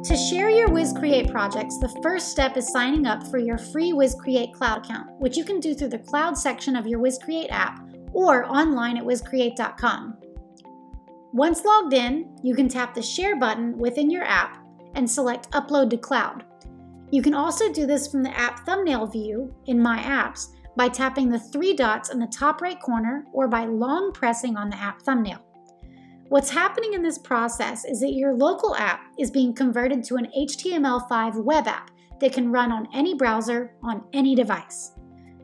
To share your Wiz Create projects, the first step is signing up for your free Wiz Create Cloud account, which you can do through the Cloud section of your Wiz Create app or online at wizcreate.com. Once logged in, you can tap the Share button within your app and select Upload to Cloud. You can also do this from the app thumbnail view in My Apps by tapping the three dots in the top right corner or by long pressing on the app thumbnail. What's happening in this process is that your local app is being converted to an HTML5 web app that can run on any browser on any device.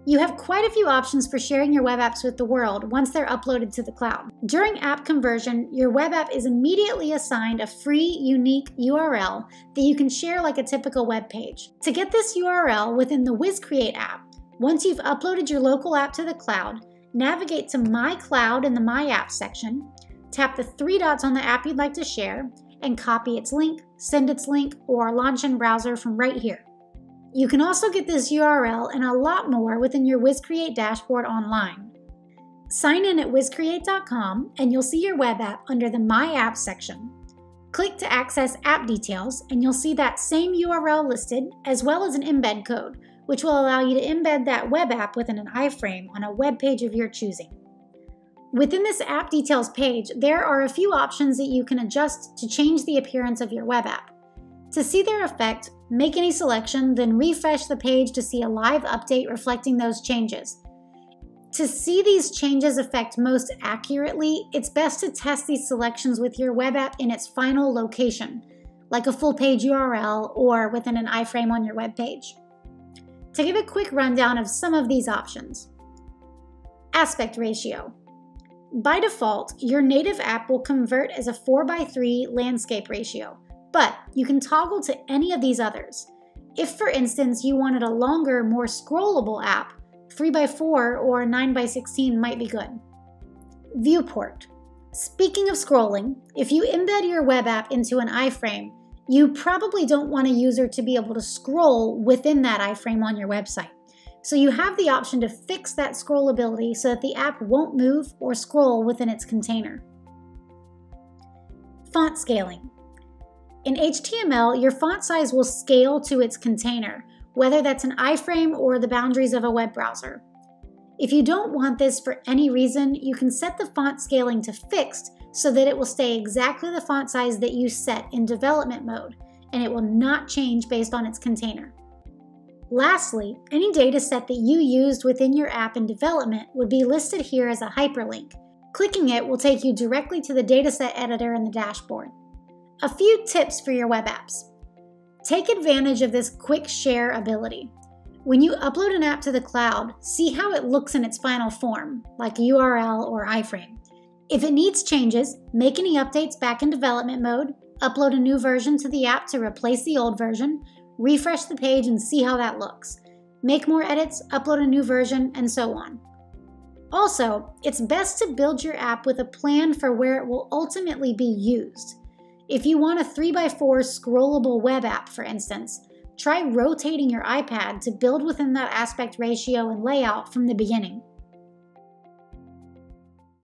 You have quite a few options for sharing your web apps with the world once they're uploaded to the cloud. During app conversion, your web app is immediately assigned a free, unique URL that you can share like a typical web page. To get this URL within the Wiz Create app, once you've uploaded your local app to the cloud, navigate to My Cloud in the My Apps section, tap the three dots on the app you'd like to share, and copy its link, send its link, or launch in browser from right here. You can also get this URL and a lot more within your Wiz Create dashboard online. Sign in at wizcreate.com and you'll see your web app under the My Apps section. Click to access app details and you'll see that same URL listed as well as an embed code, which will allow you to embed that web app within an iframe on a web page of your choosing. Within this app details page, there are a few options that you can adjust to change the appearance of your web app. To see their effect, make any selection, then refresh the page to see a live update reflecting those changes. To see these changes affect most accurately, it's best to test these selections with your web app in its final location, like a full page URL or within an iframe on your web page. To give a quick rundown of some of these options. Aspect ratio. By default, your native app will convert as a 4:3 landscape ratio, but you can toggle to any of these others. If, for instance, you wanted a longer, more scrollable app, 3:4 or 9:16 might be good. Viewport. Speaking of scrolling, if you embed your web app into an iframe, you probably don't want a user to be able to scroll within that iframe on your website. So you have the option to fix that scrollability so that the app won't move or scroll within its container. Font scaling. In HTML, your font size will scale to its container, whether that's an iframe or the boundaries of a web browser. If you don't want this for any reason, you can set the font scaling to fixed so that it will stay exactly the font size that you set in development mode, and it will not change based on its container. Lastly, any dataset that you used within your app in development would be listed here as a hyperlink. Clicking it will take you directly to the dataset editor in the dashboard. A few tips for your web apps. Take advantage of this quick share ability. When you upload an app to the cloud, see how it looks in its final form, like URL or iframe. If it needs changes, make any updates back in development mode, upload a new version to the app to replace the old version, refresh the page and see how that looks. Make more edits, upload a new version, and so on. Also, it's best to build your app with a plan for where it will ultimately be used. If you want a 3:4 scrollable web app, for instance, try rotating your iPad to build within that aspect ratio and layout from the beginning.